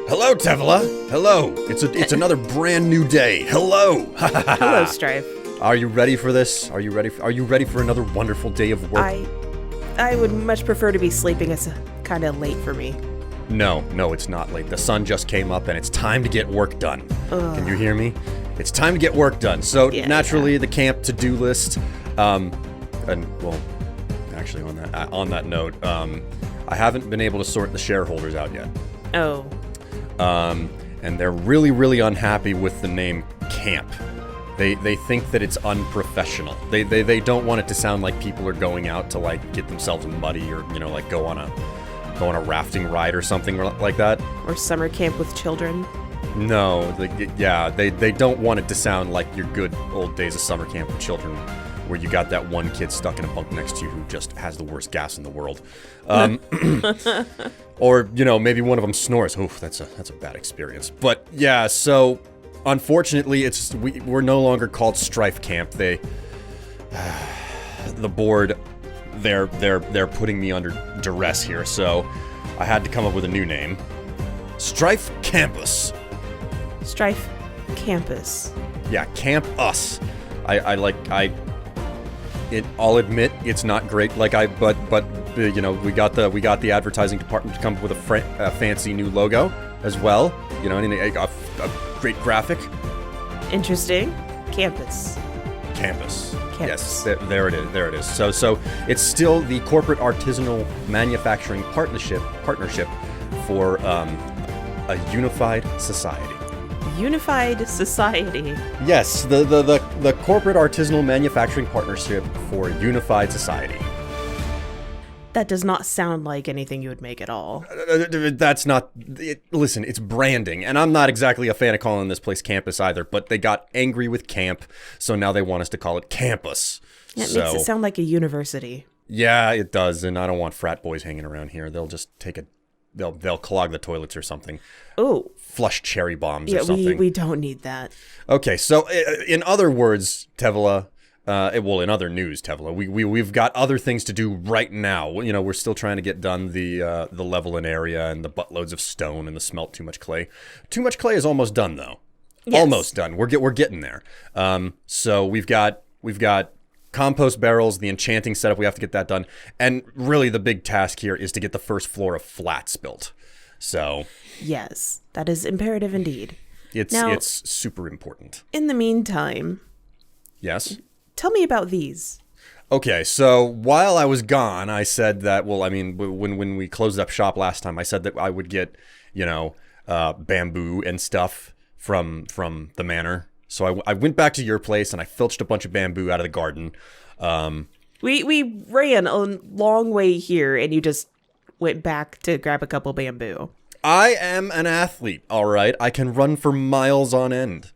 Hello, Tevela. Hello. It's another brand new day. Hello. Hello, Strife. Are you ready for this? Are you ready for another wonderful day of work? I would much prefer to be sleeping. It's kind of late for me. No, it's not late. The sun just came up and it's time to get work done. Ugh. Can you hear me? It's time to get work done. So naturally, the camp to-do list, actually on that note, I haven't been able to sort the shareholders out yet. Oh. And they're really, really unhappy with the name camp. They think that it's unprofessional. They don't want it to sound like people are going out to like get themselves muddy or like go on a rafting ride or something like that. Or summer camp with children. No, they don't want it to sound like your good old days of summer camp with children, where you got that one kid stuck in a bunk next to you who just has the worst gas in the world. Or, maybe one of them snores. Oof, that's a bad experience. But yeah, so unfortunately, we're no longer called Strife Camp. The board, they're putting me under duress here, so I had to come up with a new name. Strife Campus. Strife Campus. Yeah, Camp Us. I'll admit it's not great. But we got the advertising department to come up with a fancy new logo as well. A great graphic. Interesting. Campus. Yes, there it is. So it's still the corporate artisanal manufacturing partnership for a unified society. Unified society. Yes, the corporate artisanal manufacturing partnership for a unified society. That does not sound like anything you would make at all. That's not... Listen, it's branding, and I'm not exactly a fan of calling this place campus either, but they got angry with camp, so now they want us to call it campus. It makes it sound like a university. Yeah, it does, and I don't want frat boys hanging around here. They'll just they'll clog the toilets or something. Oh. Flush cherry bombs or something. Yeah, we don't need that. Okay, so in other words, Tevela... in other news, Tevela, we've got other things to do right now. We're still trying to get done the level and area and the buttloads of stone and the smelt too much clay. Too much clay is almost done though. Yes. Almost done. We're getting there. So we've got compost barrels, the enchanting setup. We have to get that done, and really the big task here is to get the first floor of flats built. So yes, that is imperative indeed. It's super important. In the meantime, yes. Tell me about these. Okay, so while I was gone, I said that, when we closed up shop last time, I said that I would get, bamboo and stuff from the manor. So I went back to your place and I filched a bunch of bamboo out of the garden. We ran a long way here and you just went back to grab a couple bamboo. I am an athlete, all right? I can run for miles on end.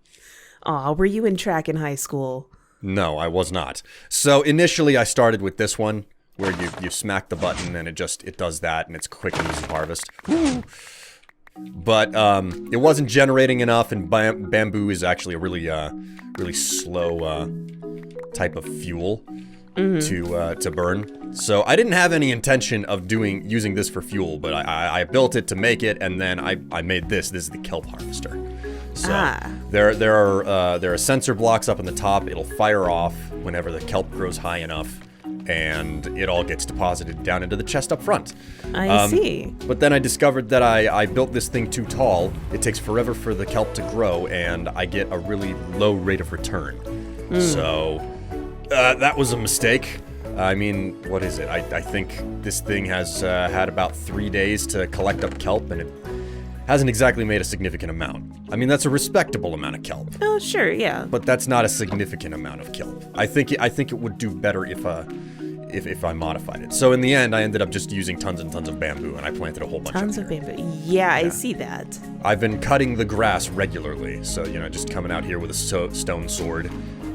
Aw, were you in track in high school? No, I was not. So initially I started with this one, where you smack the button and it does that, and it's quick and easy harvest. Woo! But it wasn't generating enough, and bamboo is actually a really slow type of fuel to burn. So I didn't have any intention of using this for fuel, but I built it to make it, and then I made this. This is the kelp harvester. So there are sensor blocks up on the top. It'll fire off whenever the kelp grows high enough, and it all gets deposited down into the chest up front. I see. But then I discovered that I built this thing too tall. It takes forever for the kelp to grow, and I get a really low rate of return. So that was a mistake. I mean, what is it? I think this thing has had about 3 days to collect up kelp, and it hasn't exactly made a significant amount. I mean, that's a respectable amount of kelp. Oh, sure, yeah. But that's not a significant amount of kelp. I think it would do better if I modified it. So in the end, I ended up just using tons and tons of bamboo, and I planted a whole bunch Tons of bamboo. Yeah, I see that. I've been cutting the grass regularly, so, just coming out here with a stone sword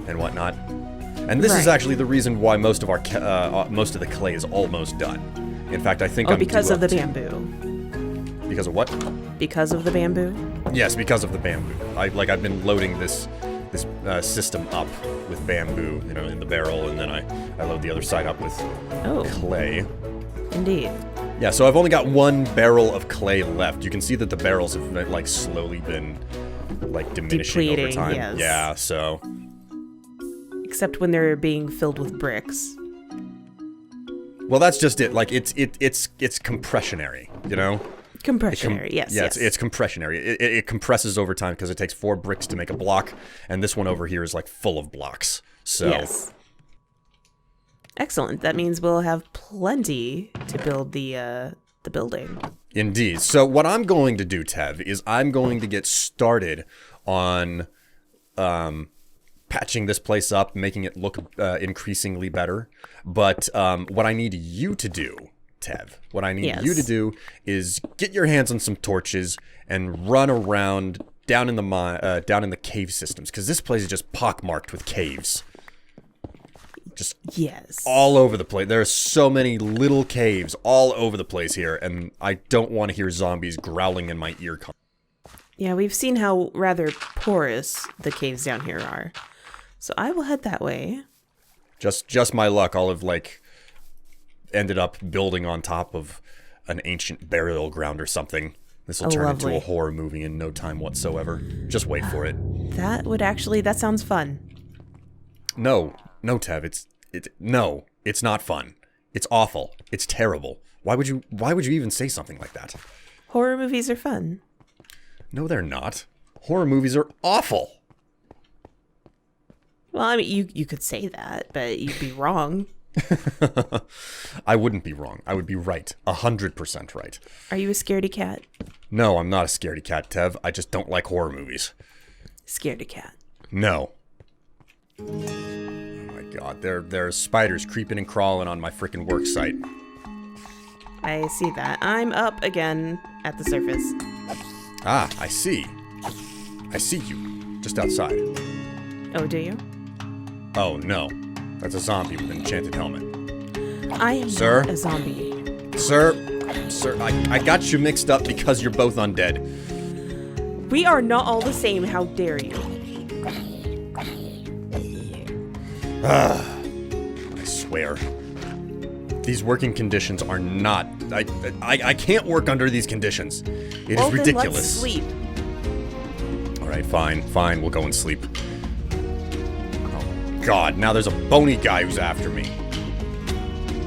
and whatnot. And this is actually the reason why most of the clay is almost done. In fact, I think because of the bamboo. Because of what? Because of the bamboo? Yes, because of the bamboo. I've been loading this system up with bamboo, in the barrel, and then I load the other side up with clay. Indeed. Yeah, so I've only got one barrel of clay left. You can see that the barrels have been, like, slowly been, like, diminishing over Depleting, time. yes. Yeah, so... Except when they're being filled with bricks. Well, that's just it. Like, it's compressionary, you know? Compressionary, yes, yeah, yes. it's compressionary. It compresses over time because it takes 4 bricks to make a block, and this one over here is, like, full of blocks. So... Yes. Excellent. That means we'll have plenty to build the building. Indeed. So what I'm going to do, Tev, is I'm going to get started on patching this place up, making it look increasingly better. But what I need you to do, Tev, what I need you to do is get your hands on some torches and run around down in the cave systems, because this place is just pockmarked with caves. Just all over the place. There are so many little caves all over the place here, and I don't want to hear zombies growling in my ear. Yeah, we've seen how rather porous the caves down here are. So I will head that way. Just my luck, I'll have, like, ended up building on top of an ancient burial ground or something. This will turn into a horror movie in no time whatsoever. Just wait for it. That sounds fun. No, Tev, it's not fun. It's awful. It's terrible. Why would you even say something like that? Horror movies are fun. No, they're not. Horror movies are awful. Well, I mean, you could say that, but you'd be wrong. I wouldn't be wrong. I would be right. 100% right. Are you a scaredy cat? No, I'm not a scaredy cat, Tev. I just don't like horror movies. Scaredy cat. No. God, there's spiders creeping and crawling on my freaking work site. I see that. I'm up again at the surface. Ah, I see. I see you. Just outside. Oh, do you? Oh, no. That's a zombie with an enchanted helmet. I am not a zombie. Sir, I got you mixed up because you're both undead. We are not all the same, how dare you? I swear. These working conditions are not... I can't work under these conditions. It is ridiculous. Then let's sleep. Alright, fine. We'll go and sleep. Oh, God. Now there's a bony guy who's after me.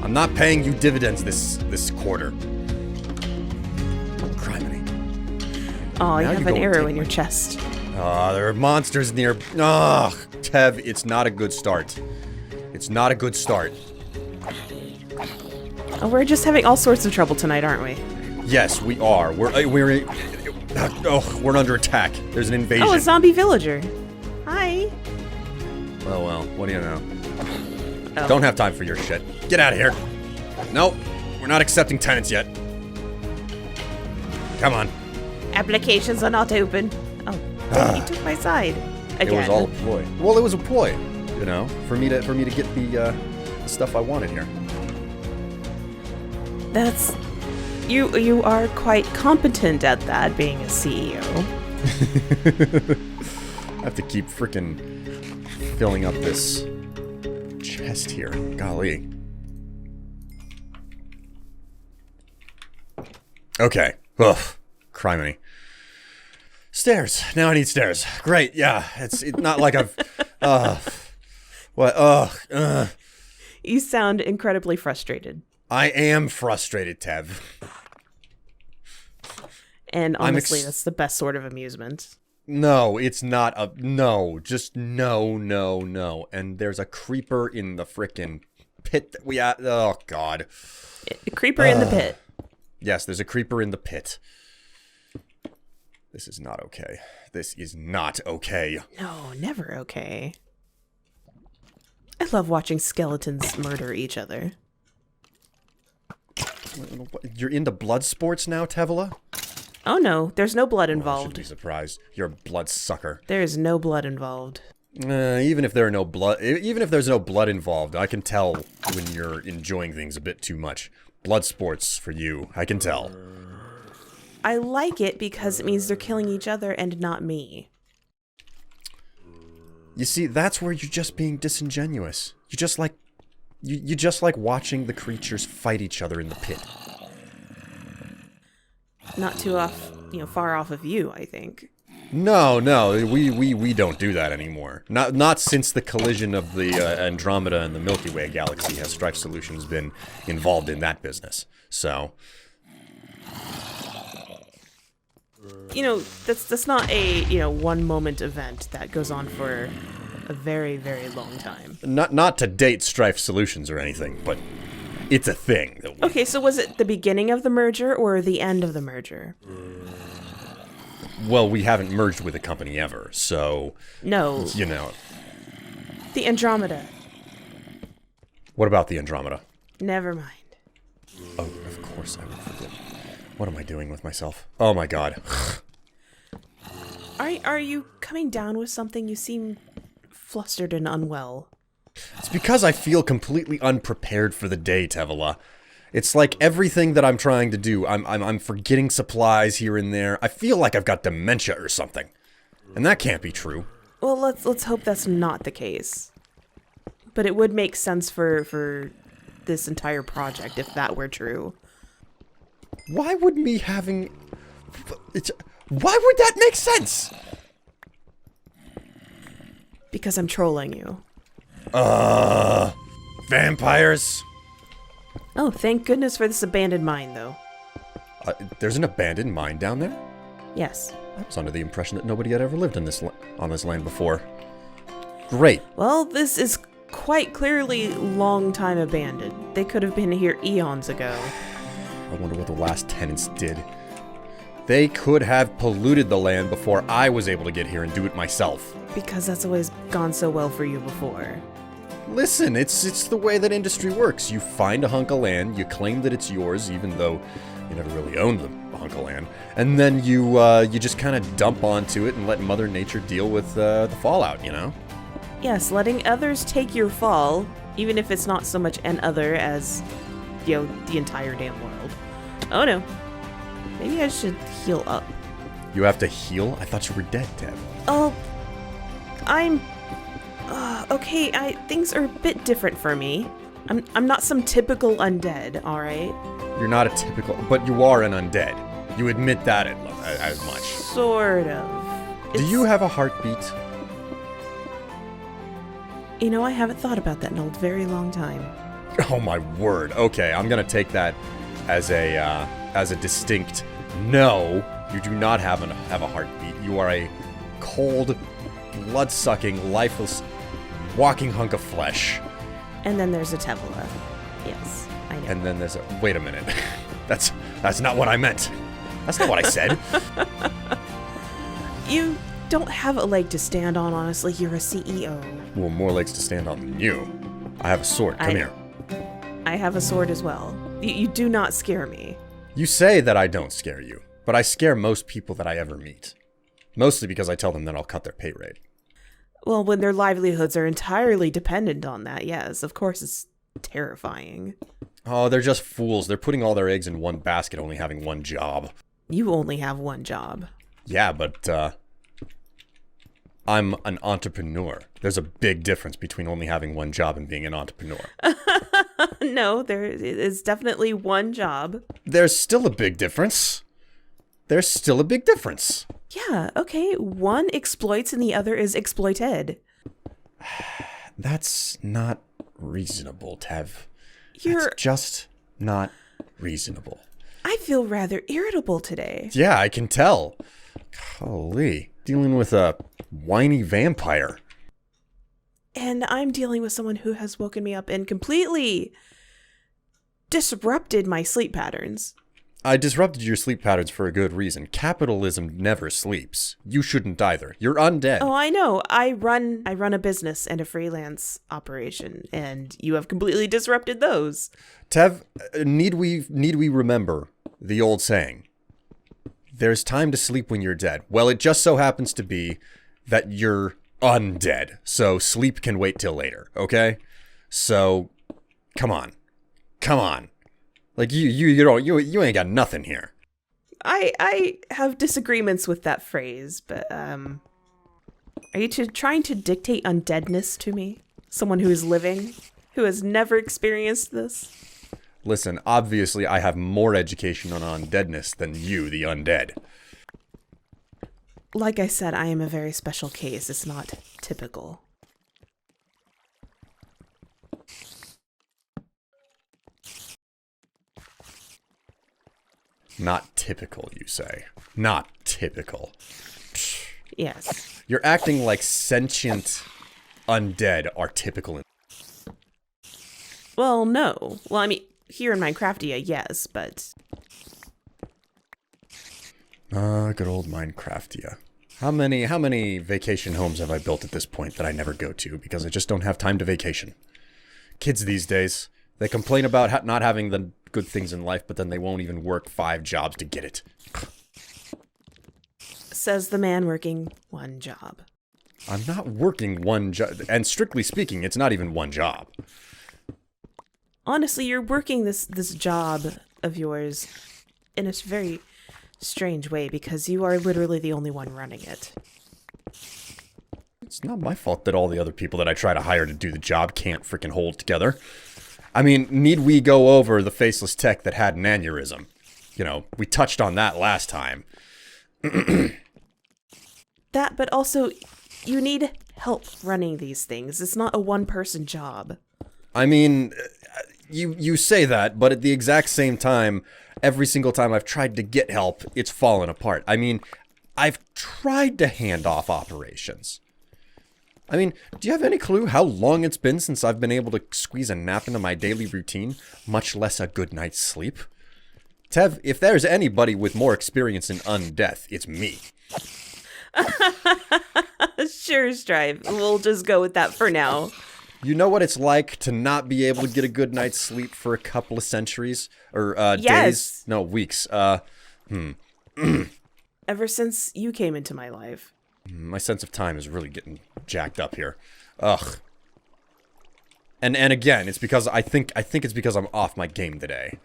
I'm not paying you dividends this quarter. Criminy. Oh, you have an arrow in your chest. There are monsters near... Ugh, Tev, it's not a good start. It's not a good start. Oh, we're just having all sorts of trouble tonight, aren't we? Yes, we are. We're under attack. There's an invasion. Oh, a zombie villager. Hi. Oh, well, what do you know? Oh. Don't have time for your shit. Get out of here. Nope, we're not accepting tenants yet. Come on. Applications are not open. Oh, he took my side. Again. It was all a ploy. Well, it was a ploy, you know, for me to get the stuff I wanted here. That's... You are quite competent at that, being a CEO. I have to keep frickin' filling up this chest here. Golly. Okay. Ugh. Criminy. Stairs. Now I need stairs. Great. Yeah. It's not like I've... What? You sound incredibly frustrated. I am frustrated, Tev. And honestly, that's the best sort of amusement. No, it's not a... No. Just no. And there's a creeper in the frickin' pit that we... Oh, God. A creeper in the pit. Yes, there's a creeper in the pit. This is not okay. This is not okay. No, never okay. I love watching skeletons murder each other. You're into blood sports now, Tevela? Oh no, there's no blood I involved. shouldn't be surprised. You're a blood sucker. There is no blood involved. Even if there's no blood involved, I can tell when you're enjoying things a bit too much. Blood sports for you, I can tell. I like it because it means they're killing each other and not me. You see, that's where you're just being disingenuous. You just like watching the creatures fight each other in the pit. not too far off of you, I think. No, we don't do that anymore. Not since the collision of the Andromeda and the Milky Way galaxy has Strife Solutions been involved in that business. So, that's not a one moment event that goes on for a very, very long time. Not to date Strife Solutions or anything, but it's a thing. Okay, so was it the beginning of the merger or the end of the merger? Well, we haven't merged with a company ever, so... No. The Andromeda. What about the Andromeda? Never mind. Oh, of course I would forget. What am I doing with myself? Oh my god. Are you coming down with something? You seem flustered and unwell. It's because I feel completely unprepared for the day, Tevela. It's like everything that I'm trying to do, I'm forgetting supplies here and there. I feel like I've got dementia or something. And that can't be true. Well, let's hope that's not the case. But it would make sense for this entire project if that were true. Why would me having... Why would that make sense? Because I'm trolling you. Vampires? Oh, thank goodness for this abandoned mine, though. There's an abandoned mine down there? Yes. I was under the impression that nobody had ever lived on this land before. Great. Well, this is quite clearly long time abandoned. They could have been here eons ago. I wonder what the last tenants did. They could have polluted the land before I was able to get here and do it myself. Because that's always gone so well for you before. Listen, it's the way that industry works. You find a hunk of land, you claim that it's yours, even though you never really owned the hunk of land, and then you just kind of dump onto it and let Mother Nature deal with the fallout, Yes, letting others take your fall, even if it's not so much an other as, the entire damn world. Oh no. Maybe I should heal up. You have to heal? I thought you were dead, Tev. Oh, I'm... okay, things are a bit different for me. I'm not some typical undead, alright? You're not a typical... But you are an undead. You admit that as much. Sort of. Do you have a heartbeat? I haven't thought about that in a very long time. Oh my word. Okay, I'm gonna take that as a distinct no. You do not have a heartbeat. You are a cold, blood-sucking, lifeless, walking hunk of flesh. And then there's a Tevela. Yes, I know. And then there's a... Wait a minute. That's not what I meant. That's not what I said. You don't have a leg to stand on, honestly. You're a CEO. Well, more legs to stand on than you. I have a sword. Come here. I have a sword as well. You do not scare me. You say that I don't scare you, but I scare most people that I ever meet. Mostly because I tell them that I'll cut their pay rate. Well, when their livelihoods are entirely dependent on that, yes, of course it's terrifying. Oh, they're just fools. They're putting all their eggs in one basket, only having one job. You only have one job. Yeah, but, I'm an entrepreneur. There's a big difference between only having one job and being an entrepreneur. No, there is definitely one job. There's still a big difference. There's still a big difference. Yeah, okay. One exploits and the other is exploited. That's not reasonable, Tev. You're... That's just not reasonable. I feel rather irritable today. Yeah, I can tell. Holy. Dealing with a whiny vampire. And I'm dealing with someone who has woken me up and completely disrupted my sleep patterns. I disrupted your sleep patterns for a good reason. Capitalism never sleeps. You shouldn't either. You're undead. Oh, I know. I run a business and a freelance operation, and you have completely disrupted those. Tev, need we remember the old saying? There's time to sleep when you're dead. Well, it just so happens to be that you're undead, so sleep can wait till later, okay? So, come on. Like, you ain't got nothing here. I have disagreements with that phrase, but, are you trying to dictate undeadness to me? Someone who is living, who has never experienced this? Listen, obviously I have more education on undeadness than you, the undead. Like I said, I am a very special case. It's not typical. Not typical, you say. Not typical. Yes. You're acting like sentient undead are typical. Well, no. Well, I mean, here in Minecraftia, yes, but... Good old Minecraftia. How many vacation homes have I built at this point that I never go to because I just don't have time to vacation? Kids these days, they complain about not having the good things in life, but then they won't even work 5 jobs to get it. Says the man working one job. I'm not working one job, and strictly speaking, it's not even one job. Honestly, you're working this job of yours in a very strange way because you are literally the only one running it. It's not my fault that all the other people that I try to hire to do the job can't freaking hold together. I mean, need we go over the faceless tech that had an aneurysm? You know, we touched on that last time. That, but also, you need help running these things. It's not a one-person job. I mean, you say that, but at the exact same time, every single time I've tried to get help, it's fallen apart. I mean, I've tried to hand off operations. I mean, do you have any clue how long it's been since I've been able to squeeze a nap into my daily routine, much less a good night's sleep? Tev, if there's anybody with more experience in undeath, it's me. Sure, Strife. We'll just go with that for now. You know what it's like to not be able to get a good night's sleep for a couple of centuries? Or, Yes. days? No, weeks. Ever since you came into my life. My sense of time is really getting jacked up here. Ugh. And again, it's because I think it's because I'm off my game today.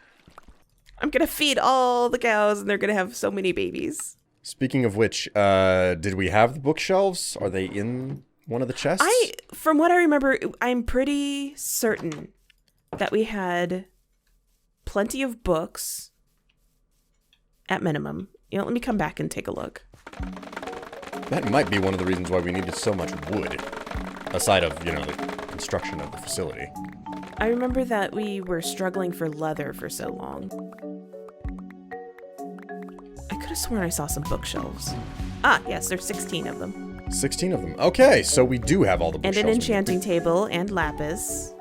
I'm gonna feed all the cows and they're gonna have so many babies. Speaking of which, did we have the bookshelves? Are they in one of the chests? From what I remember, I'm pretty certain that we had plenty of books at minimum. You know, let me come back and take a look. That might be one of the reasons why we needed so much wood. Aside of, you know, the construction of the facility. I remember that we were struggling for leather for so long. I could have sworn I saw some bookshelves. Ah, yes, there's 16 of them. 16 of them. Okay, so we do have all the bookshelves. And an enchanting table and lapis.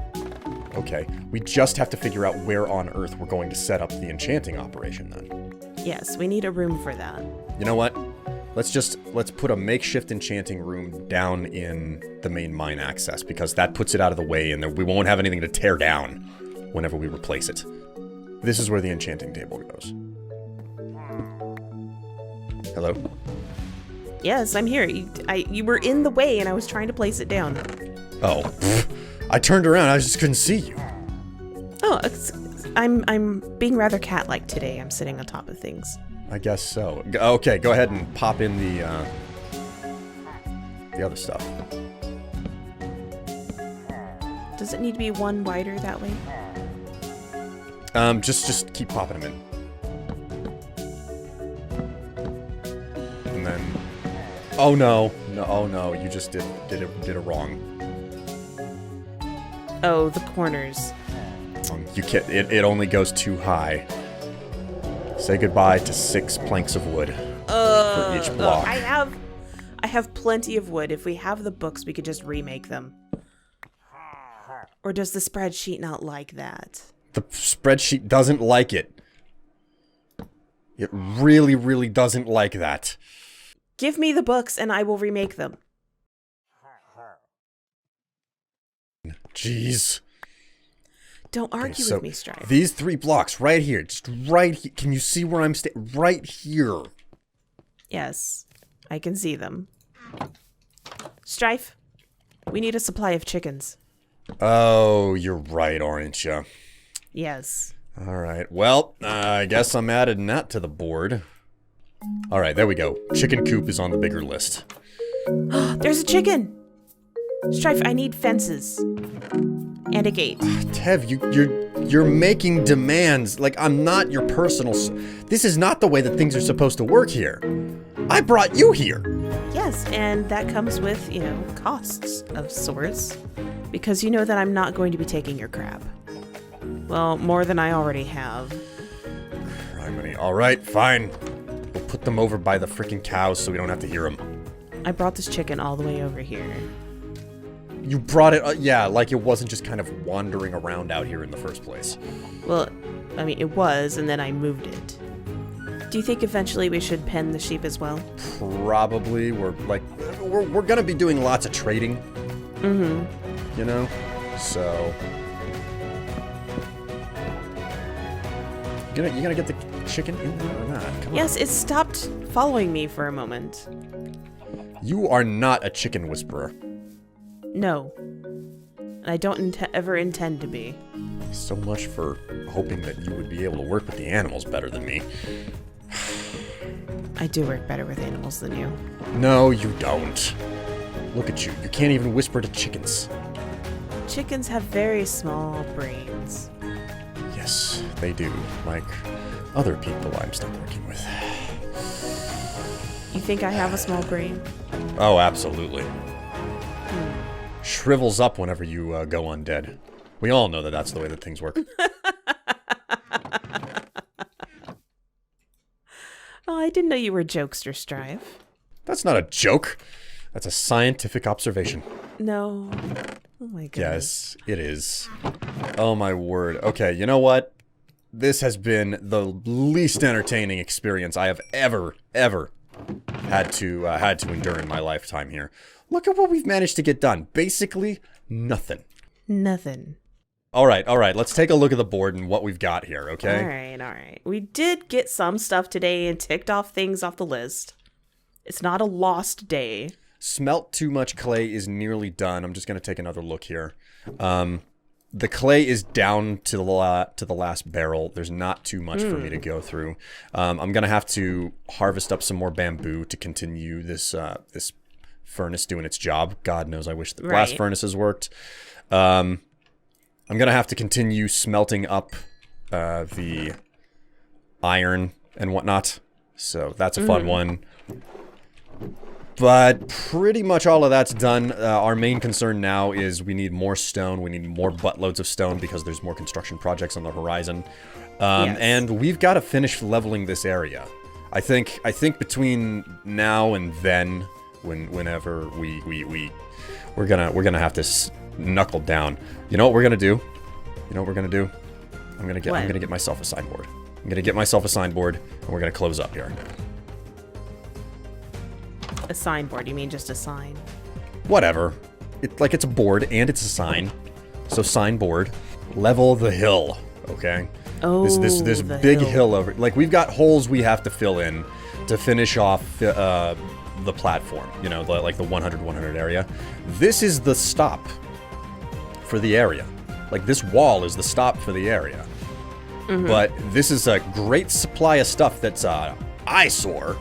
Okay, we just have to figure out where on Earth we're going to set up the enchanting operation then. Yes, we need a room for that. You know what? Let's put a makeshift enchanting room down in the main mine access, because that puts it out of the way and we won't have anything to tear down whenever we replace it. This is where the enchanting table goes. Hello? Yes, I'm here. You were in the way and I was trying to place it down. Oh. I turned around, I just couldn't see you. Oh, I'm being rather cat-like today. I'm sitting on top of things. I guess so. Okay, go ahead and pop in the other stuff. Does it need to be one wider that way? Just keep popping them in. And then... Oh no. No, oh no, you just did it wrong. Oh, the corners. You can't, it only goes too high. Say goodbye to 6 planks of wood for each block. I have plenty of wood. If we have the books, we could just remake them. Or does the spreadsheet not like that? The spreadsheet doesn't like it. It really, really doesn't like that. Give me the books and I will remake them. Jeez. Don't argue with me, Strife. These 3 blocks right here, just right here. Can you see where I'm right here? Yes, I can see them. Strife, we need a supply of chickens. Oh, you're right, aren't you? Yes. All right. Well, I guess I'm adding that to the board. All right, there we go. Chicken coop is on the bigger list. There's a chicken! Strife, I need fences. And a gate. Tev, You're making demands. Like, I'm not your personal... This is not the way that things are supposed to work here. I brought you here. Yes, and that comes with, you know, costs of sorts. Because you know that I'm not going to be taking your crap. Well, more than I already have. Criminy. All right, fine. We'll put them over by the freaking cows so we don't have to hear them. I brought this chicken all the way over here. You brought it, yeah, like it wasn't just kind of wandering around out here in the first place. Well, I mean, it was, and then I moved it. Do you think eventually we should pen the sheep as well? Probably. We're gonna be doing lots of trading. Mm-hmm. You know? So... You gonna get the chicken in there or not? Come on. Yes, it stopped following me for a moment. You are not a chicken whisperer. No. And I don't ever intend to be. So much for hoping that you would be able to work with the animals better than me. I do work better with animals than you. No, you don't. Look at you. You can't even whisper to chickens. Chickens have very small brains. Yes, they do. Like other people I'm still working with. You think I have a small brain? Oh, absolutely. Shrivels up whenever you go undead. We all know that that's the way that things work. Oh, I didn't know you were a jokester, Strife. That's not a joke. That's a scientific observation. No. Oh my goodness. Yes, it is. Oh my word. Okay, you know what? This has been the least entertaining experience I have ever had to endure in my lifetime here. Look at what we've managed to get done. Basically, nothing. Nothing. All right. Let's take a look at the board and what we've got here, okay? All right. We did get some stuff today and ticked off things off the list. It's not a lost day. Smelt too much clay is nearly done. I'm just going to take another look here. The clay is down to the last barrel. There's not too much for me to go through. I'm going to have to harvest up some more bamboo to continue this this furnace doing its job. God knows I wish the blast furnaces worked. I'm going to have to continue smelting up the iron and whatnot. So that's a fun one. But pretty much all of that's done. Our main concern now is we need more stone. We need more buttloads of stone because there's more construction projects on the horizon. Yes. And we've got to finish leveling this area. I think between now and then, whenever we're gonna have to knuckle down. You know what we're gonna do? I'm gonna get myself a signboard. I'm gonna get myself a signboard, and we're gonna close up here. A signboard, you mean just a sign? Whatever. It's a board and it's a sign. So signboard. Level the hill. Okay? Oh, this big hill over. Like, we've got holes we have to fill in to finish off the platform. You know, like the 100-100 area. This is the stop for the area. Like, this wall is the stop for the area. But this is a great supply of stuff that's eyesore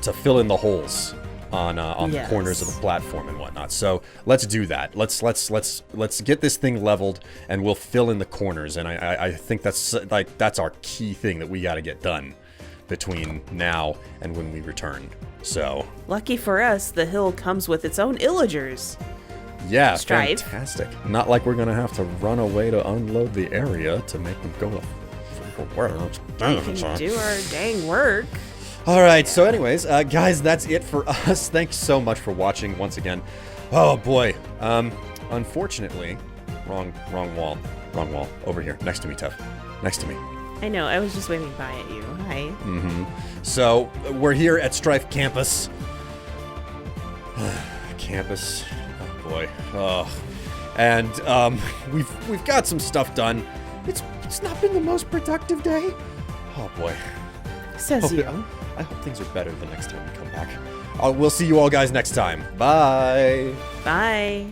to fill in the holes on the corners of the platform and whatnot. So let's do that. Let's get this thing leveled, and we'll fill in the corners. And I think that's our key thing that we got to get done between now and when we return. So lucky for us, the hill comes with its own illagers. Yeah, Strife. Fantastic. Not like we're gonna have to run away to unload the area to make them go to where. We can do our dang work. All right, so anyways, guys, that's it for us. Thanks so much for watching once again. Oh boy, unfortunately, wrong wall, over here, next to me, Tev, next to me. I know, I was just waving by at you. Hi. So we're here at Strife campus. Campus, oh boy, and we've got some stuff done. It's not been the most productive day. Oh boy. Says you. I hope things are better the next time we come back. We'll see you all guys next time. Bye. Bye.